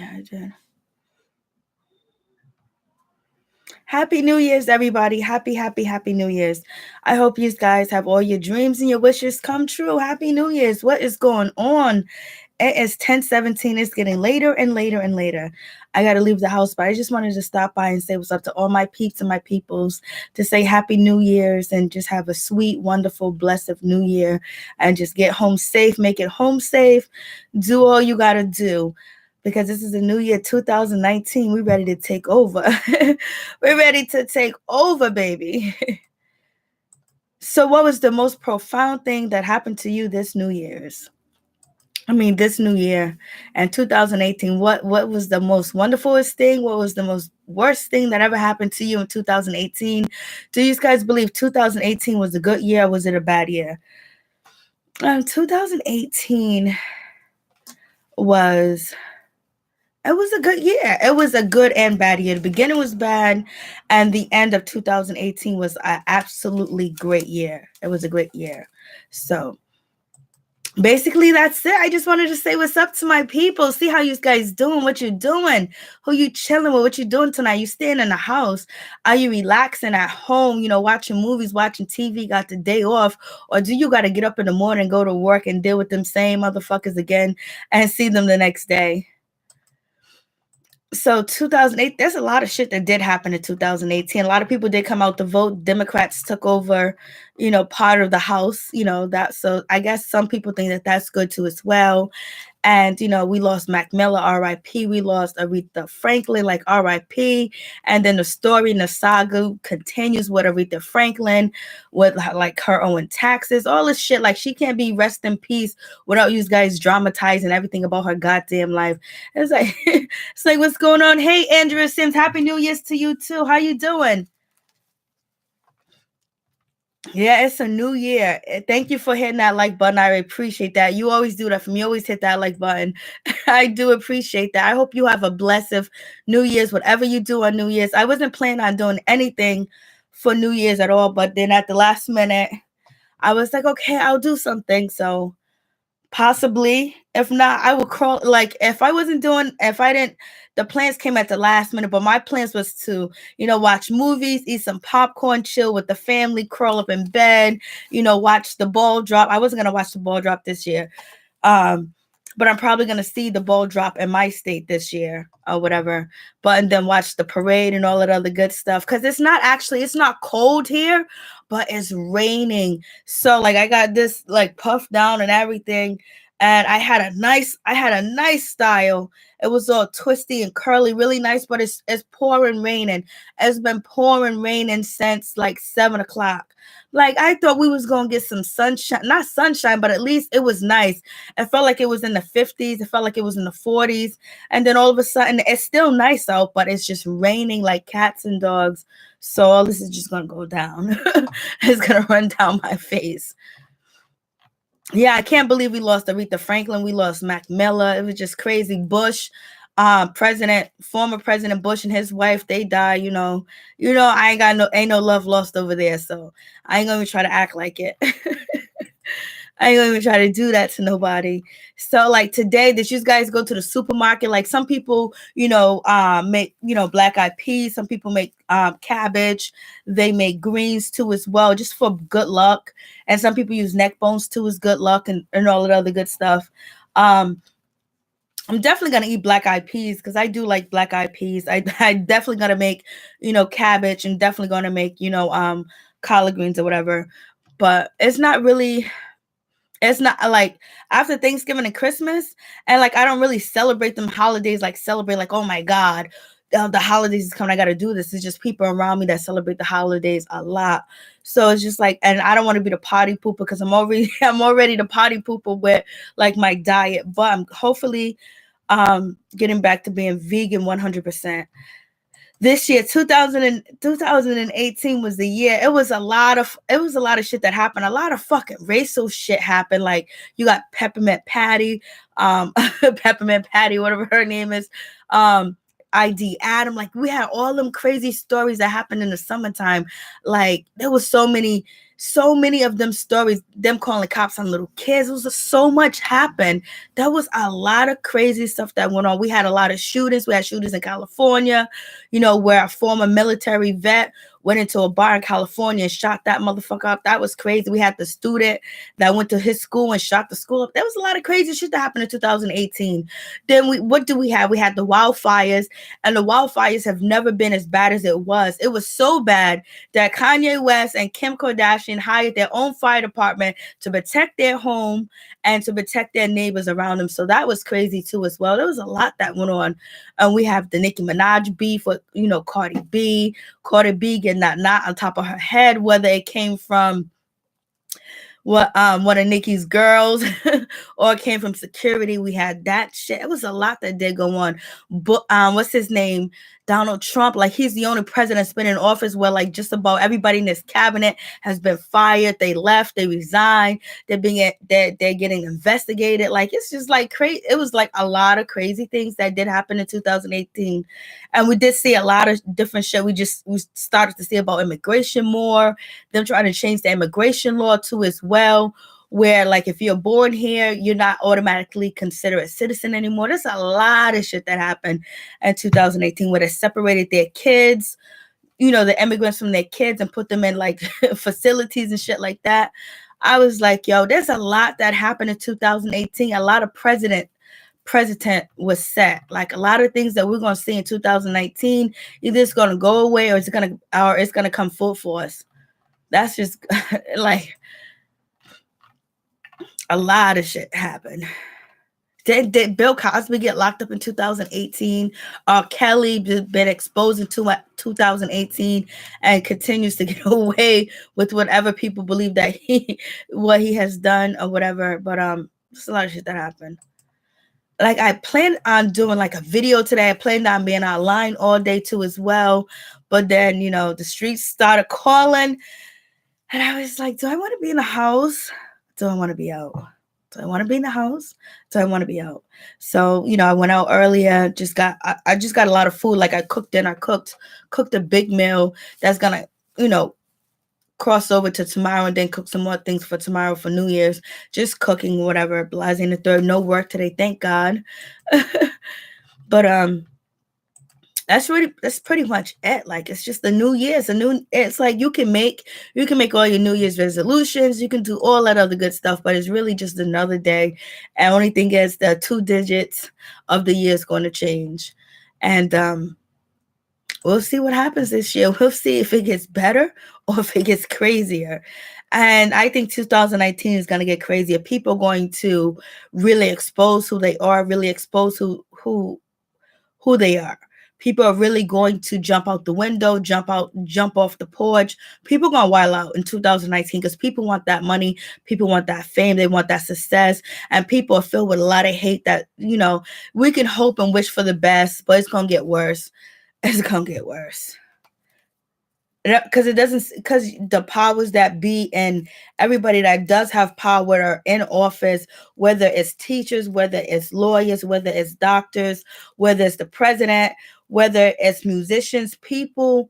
Yeah, I did. Happy New Year's, everybody. Happy New Year's. I hope you guys have all your dreams and your wishes come true. Happy New Year's. What is going on? It is 10:17. It's getting later and later and later. I got to leave the house, but I just wanted to stop by and say what's up to all my peeps and my peoples, to say Happy New Year's and just have a sweet, wonderful, blessed New Year, and just get home safe, make it home safe, do all you got to do. Because this is the new year 2019. We're ready to take over. We're ready to take over, baby. So what was the most profound thing that happened to you this New Year's? This New Year and 2018, what was the most wonderfulest thing? What was the most worst thing that ever happened to you in 2018? Do you guys believe 2018 was a good year or was it a bad year? 2018 was a good year. It was a good and bad year. The beginning was bad, and the end of 2018 was an absolutely great year. It was a great year. So basically, that's it. I just wanted to say what's up to my people. See how you guys doing, what you doing, who you chilling with, what you doing tonight. You staying in the house? Are you relaxing at home, watching movies, watching TV, got the day off? Or do you got to get up in the morning, go to work, and deal with them same motherfuckers again and see them the next day? So 2008, there's a lot of shit that did happen in 2018. A lot of people did come out to vote. Democrats took over, part of the House, that. So I guess some people think that that's good too as well. And, we lost Mac Miller, R.I.P. We lost Aretha Franklin, like R.I.P. And then the story and the saga continues with Aretha Franklin, with like her own taxes, all this shit. Like she can't be rest in peace without you guys dramatizing everything about her goddamn life. It's like, it's like, what's going on? Hey, Andrea Sims, Happy New Year's to you too. How you doing? Yeah, it's a new year. Thank you for hitting that like button. I appreciate that. You always do that for me. You always hit that like button. I do appreciate that. I hope you have a blessed New Year's, whatever you do on New Year's. I wasn't planning on doing anything for New Year's at all, but then at the last minute, I was like, okay, I'll do something. So possibly, if not, I will crawl. Like if I didn't, the plans came at the last minute, but my plans was to, watch movies, eat some popcorn, chill with the family, curl up in bed, watch the ball drop. I wasn't gonna watch the ball drop this year. But I'm probably gonna see the ball drop in my state this year or whatever. But and then watch the parade and all that other good stuff. Cause it's not cold here, but it's raining. So like I got this like puffed down and everything. And I had a nice style. It was all twisty and curly, really nice, but it's pouring raining. It's been pouring raining since like 7 o'clock. Like I thought we was gonna get some sunshine, not sunshine, but at least it was nice. It felt like it was in the 50s. It felt like it was in the 40s. And then all of a sudden it's still nice out, but it's just raining like cats and dogs. So all this is just gonna go down. It's gonna run down my face. Yeah, I can't believe we lost Aretha Franklin. We lost Mac Miller. It was just crazy. Bush, former President Bush and his wife, they died. I ain't no love lost over there. So I ain't gonna even try to act like it. I ain't gonna even try to do that to nobody. So like today, did you guys go to the supermarket? Like some people, make, black eyed peas. Some people make cabbage. They make greens too as well, just for good luck. And some people use neck bones too as good luck and all that other good stuff. I'm definitely gonna eat black eyed peas because I do like black eyed peas. I definitely gonna make, cabbage, and definitely gonna make, collard greens or whatever. But it's not like after Thanksgiving and Christmas, and like I don't really celebrate them holidays, like oh my God, the holidays is coming, I gotta do this. It's just people around me that celebrate the holidays a lot. So it's just like, and I don't want to be the party pooper because I'm already the party pooper with like my diet, but I'm hopefully getting back to being vegan 100%. This year, 2018 was the year. It was a lot of shit that happened. A lot of fucking racial shit happened. Like you got Peppermint Patty, Peppermint Patty, whatever her name is, ID Adam. Like we had all them crazy stories that happened in the summertime. Like there was so many So many of them stories, them calling cops on little kids. It was just so much happened. There was a lot of crazy stuff that went on. We had a lot of shootings. We had shootings in California, where a former military vet went into a bar in California and shot that motherfucker up. That was crazy. We had the student that went to his school and shot the school up. There was a lot of crazy shit that happened in 2018. Then what do we have? We had the wildfires, and the wildfires have never been as bad as it was. It was so bad that Kanye West and Kim Kardashian hired their own fire department to protect their home and to protect their neighbors around them. So that was crazy too as well. There was a lot that went on. And we have the Nicki Minaj beef with, Cardi B getting that knot on top of her head, whether it came from one of Nicki's girls or it came from security. We had that shit. It was a lot that did go on. But what's his name? Donald Trump, like he's the only president that's been in office where like just about everybody in his cabinet has been fired. They left, they resigned, they're getting investigated. Like it's just like crazy. It was like a lot of crazy things that did happen in 2018. And we did see a lot of different shit. We started to see about immigration more, them trying to change the immigration law too as well, where like if you're born here, you're not automatically considered a citizen anymore. There's a lot of shit that happened in 2018 where they separated their kids, the immigrants from their kids and put them in like facilities and shit like that. I was like, yo, there's a lot that happened in 2018. A lot of precedent was set. Like a lot of things that we're going to see in 2019, either it's going to go away or it's going to come full force. That's just like a lot of shit happened. Did Bill Cosby get locked up in 2018? Kelly been exposed in 2018 and continues to get away with whatever people believe that what he has done or whatever. But there's a lot of shit that happened. Like I planned on doing like a video today. I planned on being online all day too as well. But then, the streets started calling and I was like, do I want to be in the house? Do I want to be out? Do I want to be in the house? Do I want to be out? So, I went out earlier, I just got a lot of food. Like I cooked a big meal that's going to, cross over to tomorrow and then cook some more things for tomorrow for New Year's. Just cooking, whatever, blasting the third. No work today, thank God. But that's pretty much it. Like it's just the New Year's. It's like you can make all your New Year's resolutions. You can do all that other good stuff, but it's really just another day. And only thing is the 2 digits of the year is going to change. And we'll see what happens this year. We'll see if it gets better or if it gets crazier. And I think 2019 is going to get crazier. People are going to really expose who they are, really expose who they are. People are really going to jump out the window, jump off the porch. People are going to wild out in 2019 because people want that money. People want that fame. They want that success. And people are filled with a lot of hate that, we can hope and wish for the best, but it's going to get worse. It's going to get worse. Because the powers that be and everybody that does have power are in office, whether it's teachers, whether it's lawyers, whether it's doctors, whether it's the president, whether it's musicians, people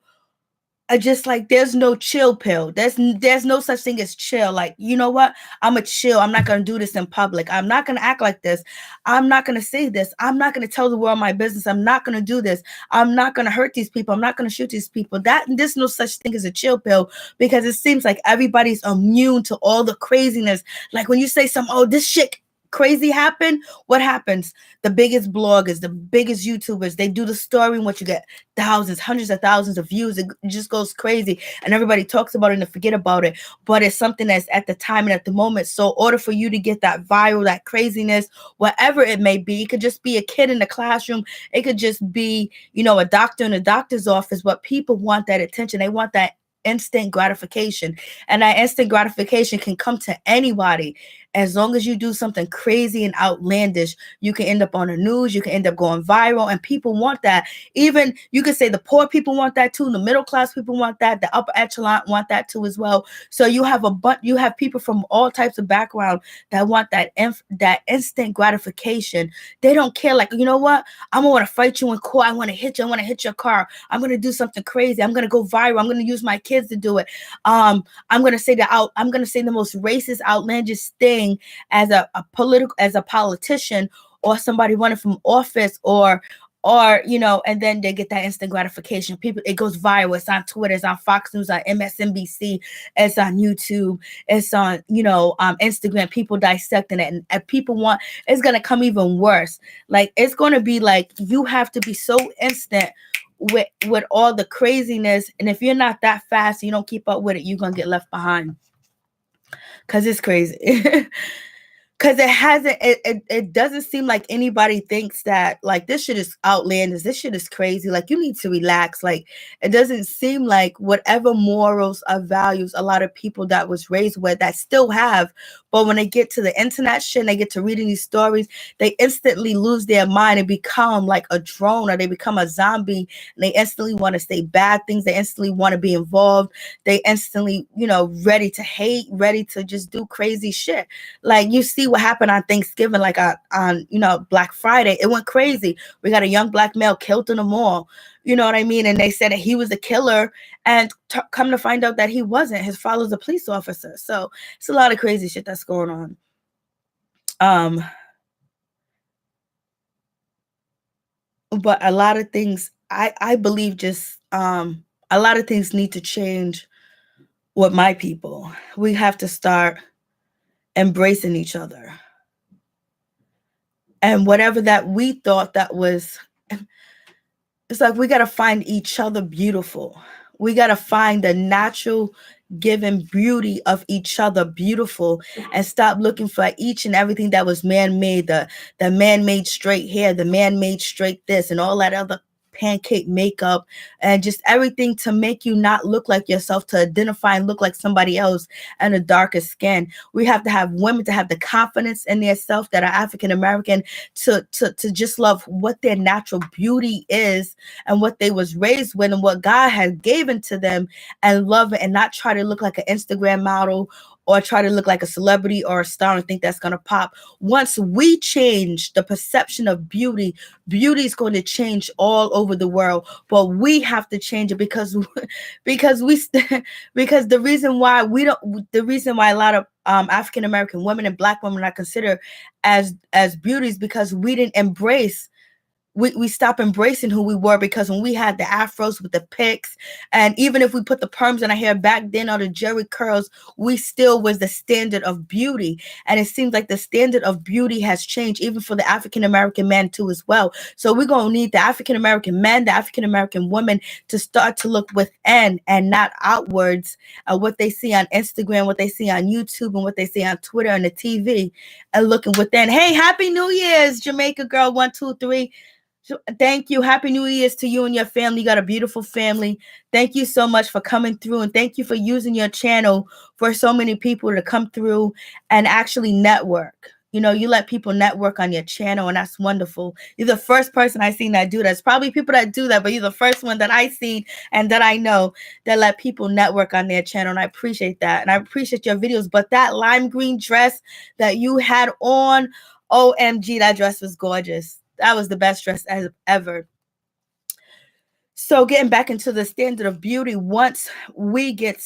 are just like, there's no chill pill. There's no such thing as chill. Like, you know what? I'm a chill. I'm not going to do this in public. I'm not going to act like this. I'm not going to say this. I'm not going to tell the world my business. I'm not going to do this. I'm not going to hurt these people. I'm not going to shoot these people. There's no such thing as a chill pill because it seems like everybody's immune to all the craziness. Like when you say this shit crazy happened, what happens? The biggest bloggers, the biggest YouTubers, they do the story and what you get thousands, hundreds of thousands of views. It just goes crazy and everybody talks about it and forget about it. But it's something that's at the time and at the moment. So in order for you to get that viral, that craziness, whatever it may be, it could just be a kid in the classroom. It could just be, a doctor in a doctor's office. But people want that attention. They want that instant gratification. And that instant gratification can come to anybody. As long as you do something crazy and outlandish, you can end up on the news, you can end up going viral, and people want that. Even you could say the poor people want that too, the middle class people want that, the upper echelon want that too as well. So you have you have people from all types of background that want that that instant gratification. They don't care, like, you know what? I'm gonna want to fight you in court. I want to hit you. I want to hit your car. I'm gonna do something crazy. I'm gonna go viral. I'm gonna use my kids to do it. I'm gonna say I'm gonna say the most racist, outlandish thing as a politician or somebody running from office, or you know, and then they get that instant gratification. People, it goes viral. It's on Twitter, it's on Fox News, on MSNBC, it's on YouTube, it's on, you know, Instagram. People dissecting it, and people want, it's gonna come even worse. Like, it's gonna be like, you have to be so instant with all the craziness, and if you're not that fast, you don't keep up with it, you're gonna get left behind, because it's crazy. Because it doesn't seem like anybody thinks that, like, this shit is outlandish, this shit is crazy, like, you need to relax. Like, it doesn't seem like whatever morals or values a lot of people that was raised with that still have, but when they get to the internet shit and they get to reading these stories, they instantly lose their mind and become like a drone, or they become a zombie, and they instantly want to say bad things, they instantly want to be involved, they instantly, you know, ready to hate, ready to just do crazy shit. Like, you see what happened on Thanksgiving, like on you know, Black Friday. It went crazy. We got a young black male killed in the mall. You know what I mean? And they said that he was a killer, and come to find out that he wasn't. His father's a police officer. So it's a lot of crazy shit that's going on. But a lot of things, I believe, just a lot of things need to change with my people. We have to start embracing each other. And whatever that we thought that was, it's like, we got to find each other beautiful. We got to find the natural given beauty of each other beautiful, and stop looking for each and everything that was man-made, the man-made straight hair, the man-made straight this, and all that other pancake makeup, and just everything to make you not look like yourself, to identify and look like somebody else, and a darker skin. We have to have women to have the confidence in their self that are African American, to just love what their natural beauty is, and what they was raised with, and what God has given to them, and love it, and not try to look like an Instagram model, or try to look like a celebrity or a star and think that's going to pop. Once we change the perception of beauty, beauty is going to change all over the world. But we have to change it, because because the reason why a lot of African American women and Black women are considered as beauties, because we didn't embrace. We stopped embracing who we were, because when we had the afros with the picks, and even if we put the perms in our hair back then, or the jerry curls, we still was the standard of beauty. And it seems like the standard of beauty has changed, even for the African American man too as well. So we're going to need the African American men, the African American women, to start to look within and not outwards at what they see on Instagram, what they see on YouTube, and what they see on Twitter and the TV, and looking within. Hey, Happy New Year's, Jamaica girl 123. Thank you. Happy New Year's to you and your family. You got a beautiful family. Thank you so much for coming through, and thank you for using your channel for so many people to come through and actually network. You know, you let people network on your channel, and that's wonderful. You're the first person I seen that do that. There's probably people that do that, but you're the first one that I seen and that I know that let people network on their channel, and I appreciate that. And I appreciate your videos. But that lime green dress that you had on, OMG, that dress was gorgeous. That was the best dress ever. So getting back into the standard of beauty, once we get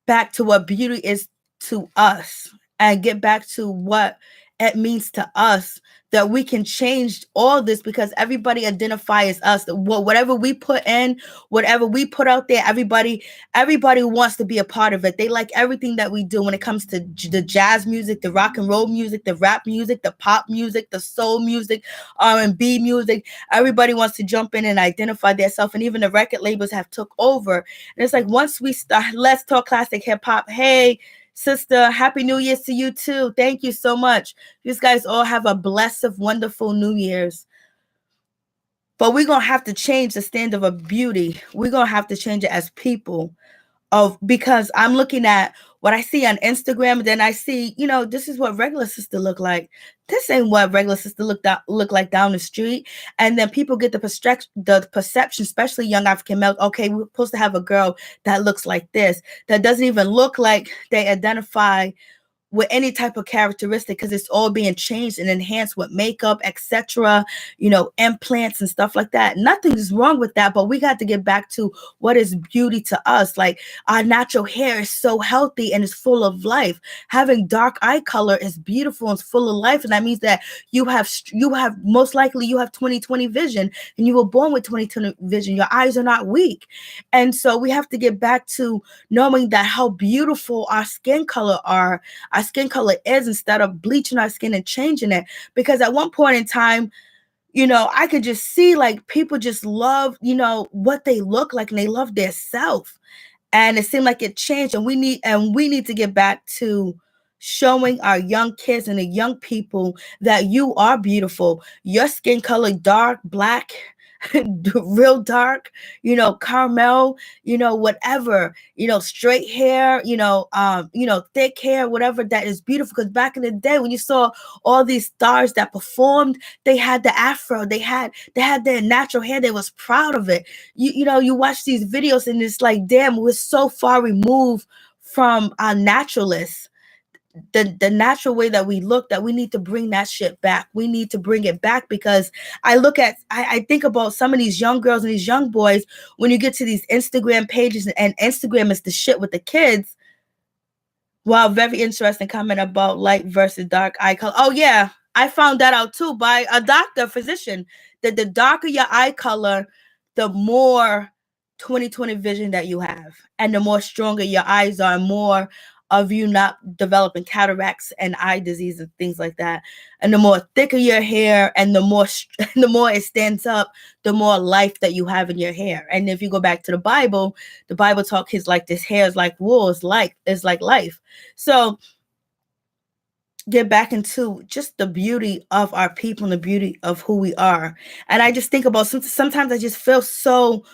back to what beauty is to us, and get back to what it means to us, that we can change all this, because everybody identifies us. Whatever we put in, whatever we put out there, everybody wants to be a part of it. They like everything that we do when it comes to the jazz music, the rock and roll music, the rap music, the pop music, the soul music, R&B music. Everybody wants to jump in and identify themselves, and even the record labels have took over. And it's like, once we start, let's talk classic hip hop. Hey, sister, Happy New Year's to you too. Thank you so much. You guys all have a blessed, wonderful New Year's. But we're going to have to change the standard of beauty. We're going to have to change it as people, of, because I'm looking at what I see on Instagram, and then I see, this is what regular sister look like. This ain't what regular sister look like down the street. And then people get the perception, especially young African males. Okay, we're supposed to have a girl that looks like this, that doesn't even look like they identify with any type of characteristic, because it's all being changed and enhanced with makeup, etc., implants and stuff like that. Nothing's wrong with that, but we got to get back to what is beauty to us. Like, our natural hair is so healthy and it's full of life. Having dark eye color is beautiful and full of life, and that means that you have most likely you have 20/20 vision, and you were born with 20/20 vision. Your eyes are not weak. And so we have to get back to knowing that how beautiful our skin color is, instead of bleaching our skin and changing it. Because at one point in time, I could just see, like, people just love, what they look like, and they love their self. And it seemed like it changed, and we need to get back to showing our young kids and the young people that you are beautiful. Your skin color, dark, black, real dark, caramel, whatever, straight hair, thick hair, whatever, that is beautiful. Because back in the day, when you saw all these stars that performed, they had the afro, they had their natural hair, they was proud of it. You watch these videos and it's like, damn, we're so far removed from our naturalists, the natural way that we look, that we need to bring that shit back. We need to bring it back, because I think about some of these young girls and these young boys, when you get to these Instagram pages, and Instagram is the shit with the kids. Wow, very interesting comment about light versus dark eye color. Oh yeah, I found that out too by a doctor, physician, that the darker your eye color, the more 20/20 vision that you have, and the more stronger your eyes are, more of you not developing cataracts and eye disease and things like that. And the more thicker your hair, and the more it stands up, the more life that you have in your hair. And if you go back to the Bible talk is like, this hair is like wool, is like life. So get back into just the beauty of our people and the beauty of who we are. And I just think about, sometimes I just feel so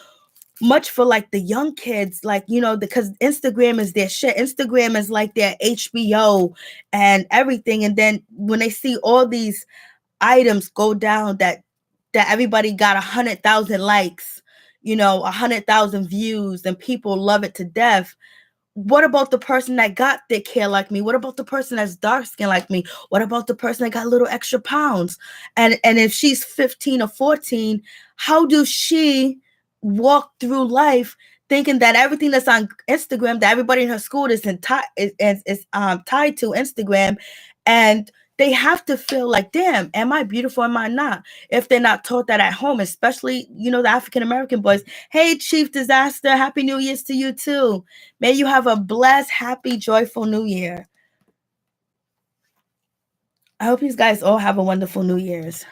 much for, like, the young kids, like, because Instagram is their shit. Instagram is like their HBO and everything. And then when they see all these items go down, that everybody got 100,000 likes, 100,000 views, and people love it to death. What about the person that got thick hair like me? What about the person that's dark skin like me? What about the person that got little extra pounds? And if she's 15 or 14, how do she walk through life thinking that everything that's on Instagram, that everybody in her school is tied to Instagram, and they have to feel like, damn, am I beautiful? Am I not? If they're not taught that at home, especially, the African American boys. Hey, Chief Disaster, Happy New Year's to you too. May you have a blessed, happy, joyful New Year. I hope you guys all have a wonderful New Year's.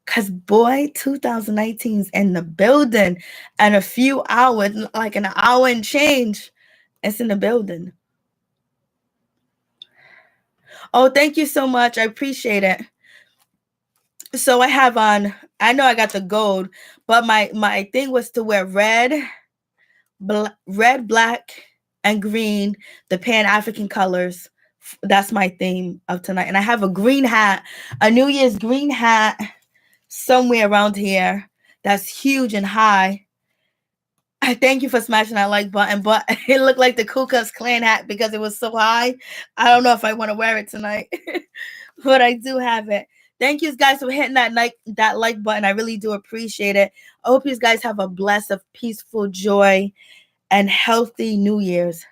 Because, boy, 2019's in the building, and a few hours, like an hour and change, it's in the building. Oh, thank you so much. I appreciate it. So I have on, I know I got the gold, but my thing was to wear red, black, and green, the Pan-African colors. That's my theme of tonight. And I have a green hat, a New Year's green hat, somewhere around here, that's huge and high. I thank you for smashing that like button, but it looked like the Ku Klux Klan hat because it was so high. I don't know if I want to wear it tonight, but I do have it. Thank you guys for hitting that like button. I really do appreciate it. I hope you guys have a blessed, peaceful, joy, and healthy New Year's.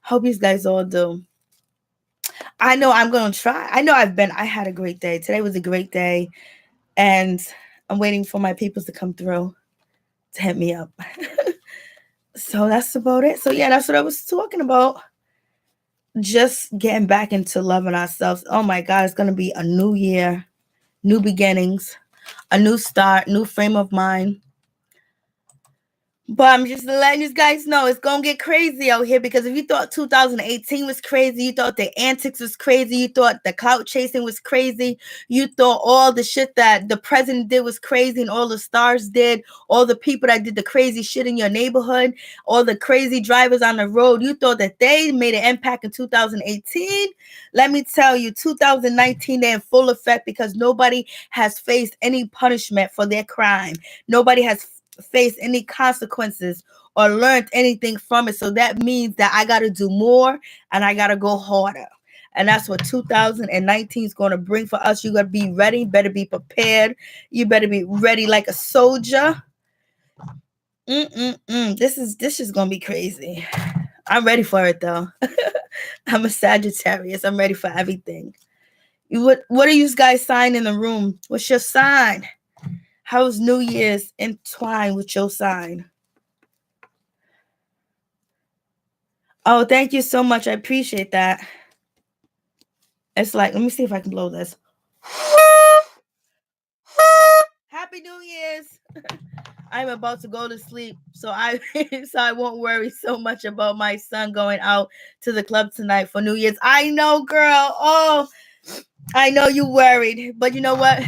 Hope you guys all do. I know I'm going to try. I know I had a great day. Today was a great day. And I'm waiting for my peoples to come through to hit me up. So that's about it. So yeah, that's what I was talking about. Just getting back into loving ourselves. Oh my God, it's going to be a new year, new beginnings, a new start, new frame of mind. But I'm just letting you guys know it's gonna get crazy out here, because if you thought 2018 was crazy, you thought the antics was crazy, you thought the clout chasing was crazy, you thought all the shit that the president did was crazy, and all the stars did, all the people that did the crazy shit in your neighborhood, all the crazy drivers on the road, you thought that they made an impact in 2018. Let me tell you, 2019 they're in full effect, because nobody has faced any punishment for their crime. Nobody has face any consequences or learned anything from it. So that means that I got to do more and I got to go harder. And that's what 2019 is going to bring for us. You got to be ready, better be prepared. You better be ready like a soldier. This is going to be crazy. I'm ready for it though. I'm a Sagittarius. I'm ready for everything. What are you guys sign in the room? What's your sign? How's New Year's entwined with your sign? Oh, thank you so much. I appreciate that. It's like, let me see if I can blow this. Happy New Year's. I'm about to go to sleep, so I won't worry so much about my son going out to the club tonight for New Year's. I know, girl. Oh, I know you worried, but you know what?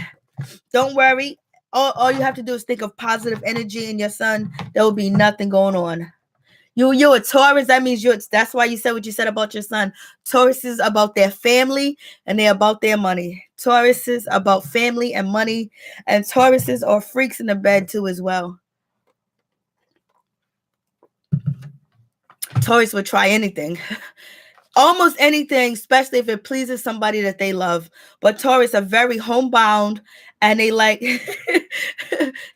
Don't worry. All you have to do is think of positive energy in your son. There will be nothing going on. You're a Taurus. That means that's why you said what you said about your son. Taurus is about their family and they're about their money. Taurus is about family and money, and Tauruses are freaks in the bed too as well. Taurus would try anything. Almost anything, especially if it pleases somebody that they love. But Taurus are very homebound, and they like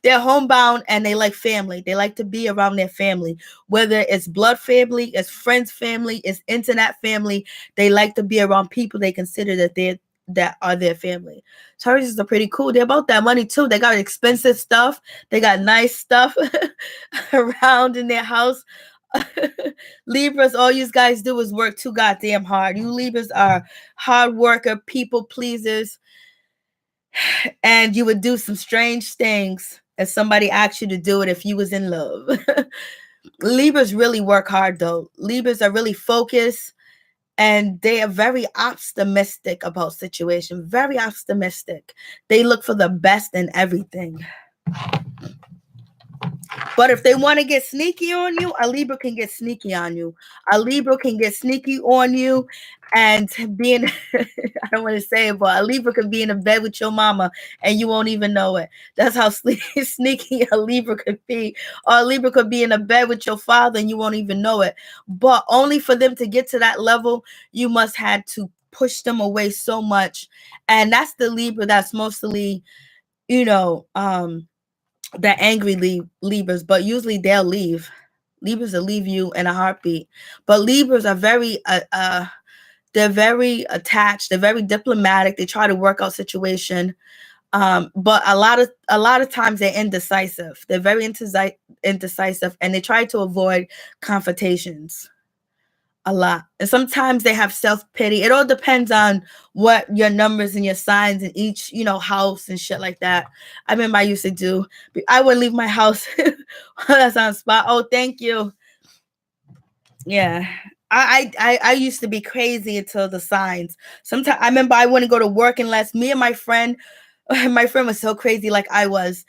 they're homebound and they like family. They like to be around their family, whether it's blood family, it's friends family, it's internet family. They like to be around people they consider that are their family. Tauruses are pretty cool. They're about that money too. They got expensive stuff. They got nice stuff around in their house. Libras, all you guys do is work too goddamn hard. You Libras are hard worker, people pleasers, and you would do some strange things if somebody asked you to do it if you was in love. Libras really work hard though. Libras are really focused, and they are very optimistic about situation. Very optimistic. They look for the best in everything. But if they want to get sneaky on you, a Libra can get sneaky on you. A Libra can get sneaky on you and being, I don't want to say it, but a Libra can be in a bed with your mama and you won't even know it. That's how sneaky a Libra could be. Or a Libra could be in a bed with your father and you won't even know it. But only for them to get to that level, you must have to push them away so much. And that's the Libra that's mostly, the angry Libras, but usually they'll leave. Libras will leave you in a heartbeat. But Libras are they're very attached. They're very diplomatic. They try to work out situation. But a lot of times they're indecisive. They're very indecisive, and they try to avoid confrontations a lot. And sometimes they have self-pity. It all depends on what your numbers and your signs in each, house and shit like that. I remember I used to do, I wouldn't leave my house. That's on spot. Oh, thank you. Yeah. I used to be crazy until the signs. Sometimes I remember I wouldn't go to work unless me and my friend was so crazy like I was.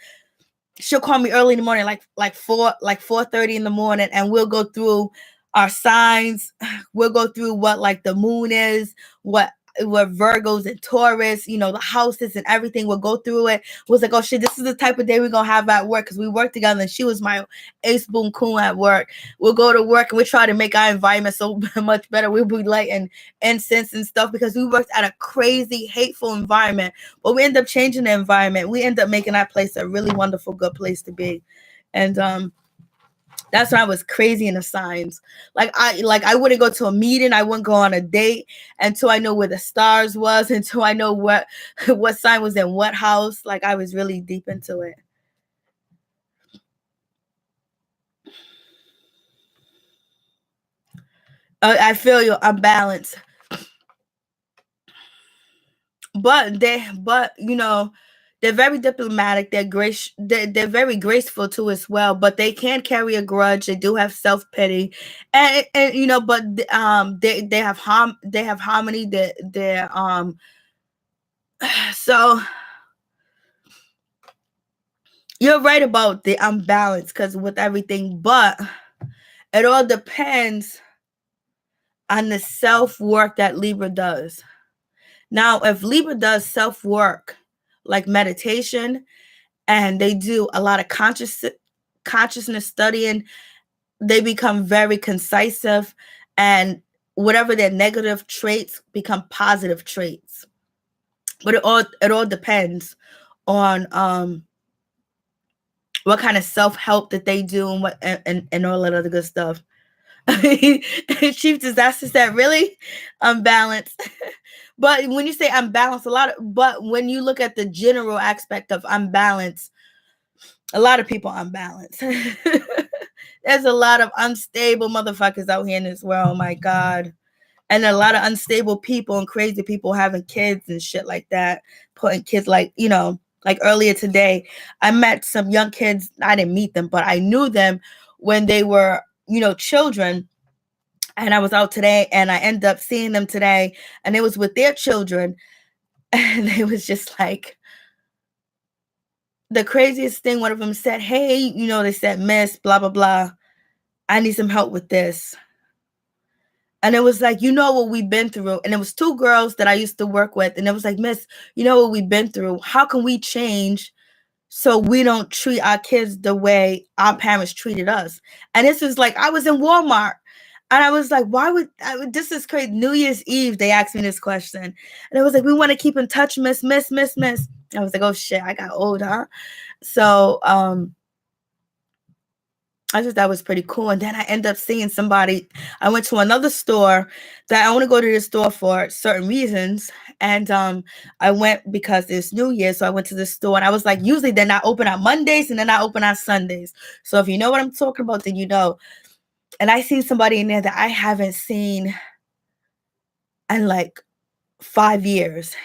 She'll call me early in the morning, like 4:30 in the morning, and we'll go through our signs. We'll go through what like the moon is, what Virgos and Taurus, the houses and everything. We'll go through it. Was like, oh shit, this is the type of day we're gonna have at work, because we work together and she was my ace boom coon at work. We'll go to work and we try to make our environment so much better. We'll be lighting incense and stuff because we worked at a crazy, hateful environment. But we end up changing the environment. We end up making our place a really wonderful, good place to be. And that's when I was crazy in the signs. I wouldn't go to a meeting. I wouldn't go on a date until I know where the stars was, until I know what sign was in what house. Like I was really deep into it. I feel you. I'm balanced. But They're very diplomatic. They're very graceful too as well. But they can carry a grudge. They do have self pity, and you know, but they have harmony. They're so you're right about the unbalance because with everything, but it all depends on the self work that Libra does. Now, if Libra does self work like meditation, and they do a lot of consciousness studying, they become very concisive, and whatever their negative traits become positive traits. But it all depends on what kind of self-help that they do and what and all that other good stuff. Chief Disaster said, really? Unbalanced. But when you say unbalanced, but when you look at the general aspect of unbalanced, a lot of people unbalanced. There's a lot of unstable motherfuckers out here in this world. Oh my God. And a lot of unstable people and crazy people having kids and shit like that. Putting kids like, you know, like earlier today, I met some young kids. I didn't meet them, but I knew them when they were, you know, children. And I was out today and I ended up seeing them today. And it was with their children. And it was just like, the craziest thing, one of them said, hey, you know, they said, miss, blah, blah, blah. I need some help with this. And it was like, you know what we've been through. And it was two girls that I used to work with. And it was like, miss, you know what we've been through. How can we change so we don't treat our kids the way our parents treated us? And this was like, I was in Walmart. And I was like, this is crazy. New Year's Eve, they asked me this question. And it was like, we want to keep in touch, miss. I was like, oh shit, I got old, huh? So I just thought it was pretty cool. And then I ended up seeing somebody. I went to another store that I want to go to this store for certain reasons. And I went because it's New Year. So I went to this store and I was like, usually they're not open on Mondays and they're not open on Sundays. So if you know what I'm talking about, then you know. And I seen somebody in there that I haven't seen in like 5 years.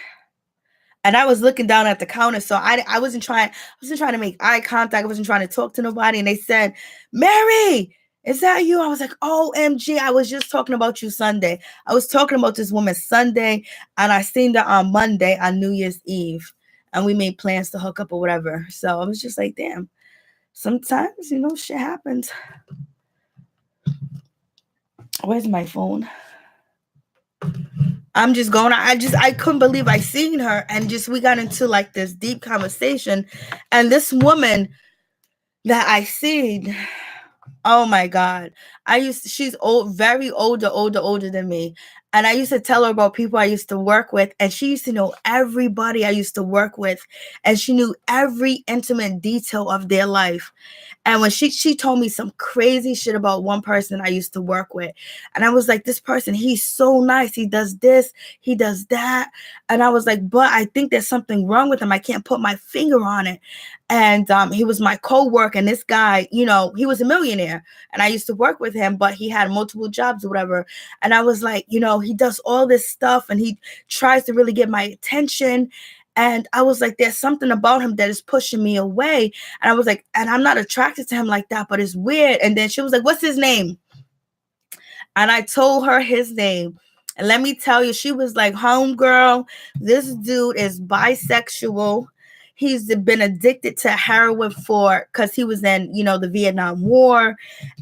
And I was looking down at the counter, so I wasn't trying to make eye contact. I wasn't trying to talk to nobody. And they said, Mary, is that you? I was like, OMG, I was just talking about you Sunday. I was talking about this woman Sunday, and I seen her on Monday on New Year's Eve. And we made plans to hook up or whatever. So I was just like, damn, sometimes, you know, shit happens. Where's my phone? I'm just going, I couldn't believe I seen her, and just, we got into like this deep conversation. And this woman that I seen, oh my God, she's old, very older than me. And I used to tell her about people I used to work with, and she used to know everybody I used to work with, and she knew every intimate detail of their life. And when she told me some crazy shit about one person I used to work with, and I was like, this person, he's so nice. He does this, he does that. And I was like, but I think there's something wrong with him. I can't put my finger on it. And he was my co-worker, and this guy, you know, he was a millionaire, and I used to work with him, but he had multiple jobs or whatever. And I was like, you know, he does all this stuff, and he tries to really get my attention. And I was like, there's something about him that is pushing me away. And I was like, and I'm not attracted to him like that, but it's weird. And then she was like, what's his name? And I told her his name. And let me tell you, she was like, homegirl, this dude is bisexual. He's been addicted to heroin because he was in, you know, the Vietnam War.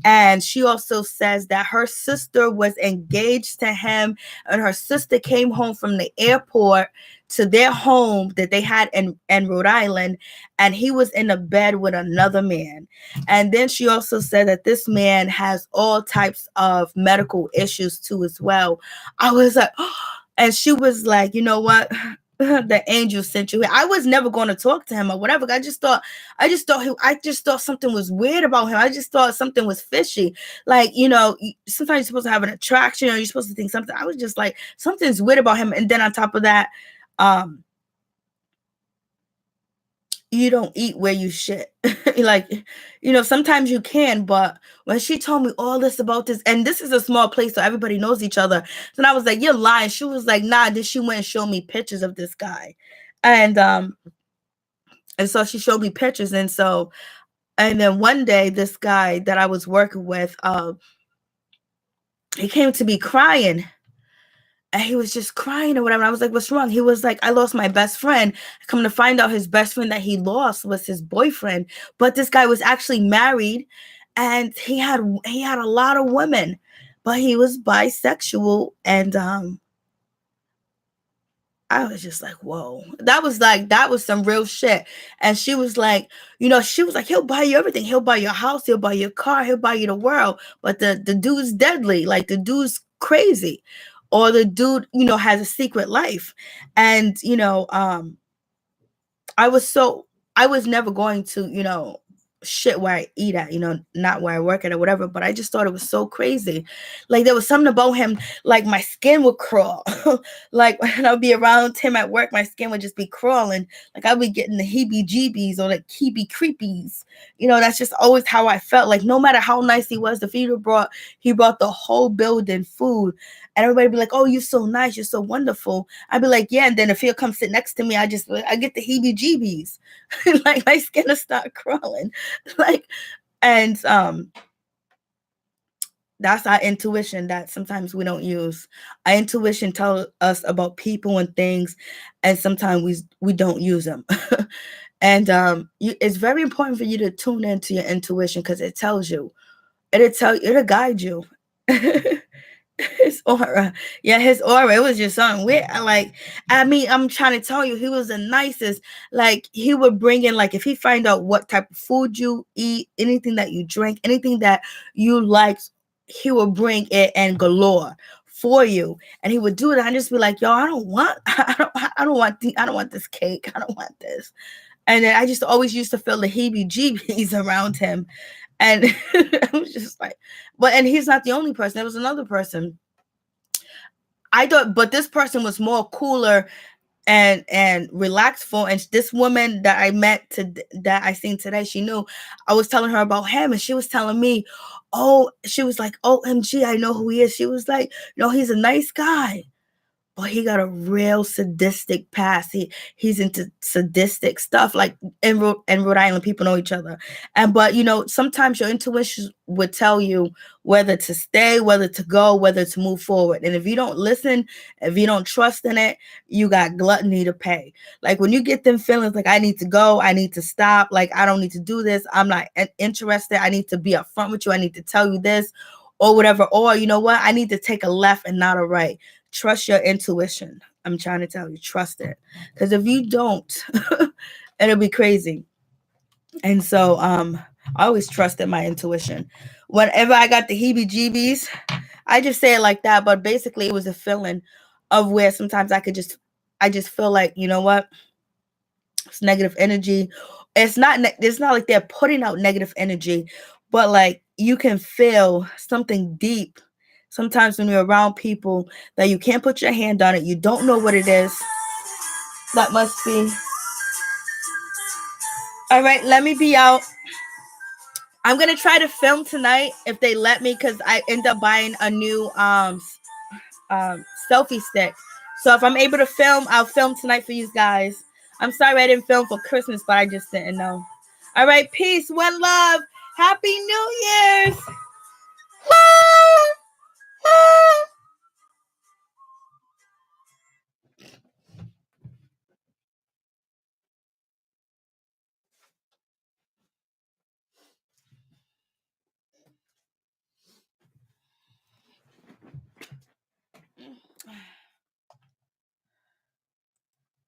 And she also says that her sister was engaged to him, and her sister came home from the airport to their home that they had in Rhode Island, and he was in a bed with another man. And then she also said that this man has all types of medical issues too as well. I was like, oh, and she was like, you know what? The angel sent you here. I was never going to talk to him or whatever. I just thought something was weird about him. I just thought something was fishy. Like, you know, sometimes you're supposed to have an attraction, or you're supposed to think something. I was just like, something's weird about him. And then on top of that, you don't eat where you shit. Like, you know, sometimes you can, but when she told me all this about this, and this is a small place, so everybody knows each other. So I was like, you're lying. She was like, nah. Then she went and showed me pictures of this guy. And And so she showed me pictures. And then one day, this guy that I was working with, he came to me crying. And he was just crying or whatever. And I was like, what's wrong? He was like, I lost my best friend. Come to find out, his best friend that he lost was his boyfriend. But this guy was actually married, and he had a lot of women, but he was bisexual. And I was just like, whoa, that was some real shit. And she was like, she was like, he'll buy you everything. He'll buy your house. He'll buy your car. He'll buy you the world. But the dude's deadly. Like, the dude's crazy, or the dude, has a secret life. And, I was never going to, shit where I eat at, not where I work at or whatever, but I just thought it was so crazy. Like, there was something about him, like my skin would crawl. Like, when I'd be around him at work, my skin would just be crawling. Like, I'd be getting the heebie-jeebies or the heebie-creepies. That's just always how I felt. Like, no matter how nice he was, the feeder he brought the whole building food. And everybody be like, oh, you're so nice, you're so wonderful. I'd be like, yeah. And then if he'll come sit next to me, I get the heebie-jeebies. Like, my skin will start crawling. Like, and that's our intuition that sometimes we don't use. Our intuition tells us about people and things, and sometimes we don't use them. And it's very important for you to tune into your intuition, because it tells you, it'll guide you. His aura. Yeah, his aura. It was just something weird. Like, I'm trying to tell you, he was the nicest. Like, he would bring in, like, if he find out what type of food you eat, anything that you drink, anything that you like, he would bring it and galore for you. And he would do it. And I'd just be like, yo, I don't want this cake. I don't want this. And then I just always used to feel the heebie-jeebies around him. And I was just like, and he's not the only person. There was another person. I thought, but this person was more cooler and relaxful. And this woman that I met that I seen today, she knew. I was telling her about him, and she was telling me, she was like, OMG, I know who he is. She was like, no, he's a nice guy, but he got a real sadistic past. He's into sadistic stuff. Like, in Rhode Island, people know each other. But sometimes your intuition would tell you whether to stay, whether to go, whether to move forward. And if you don't listen, if you don't trust in it, you got gluttony to pay. Like, when you get them feelings like, I need to go, I need to stop, like, I don't need to do this, I'm not interested, I need to be upfront with you, I need to tell you this, or whatever. Or, you know what, I need to take a left and not a right. Trust your intuition. I'm trying to tell you, trust it. Because if you don't, it'll be crazy. And so I always trusted my intuition. Whenever I got the heebie-jeebies, I just say it like that, but basically it was a feeling of where sometimes I just feel like, you know what? It's negative energy. It's not like they're putting out negative energy, but like, you can feel something deep sometimes when you're around people that you can't put your hand on it. You don't know what it is. That must be. All right, let me be out. I'm going to try to film tonight if they let me, because I end up buying a new selfie stick. So if I'm able to film, I'll film tonight for you guys. I'm sorry I didn't film for Christmas, but I just didn't know. All right, peace, one love. Happy New Year's.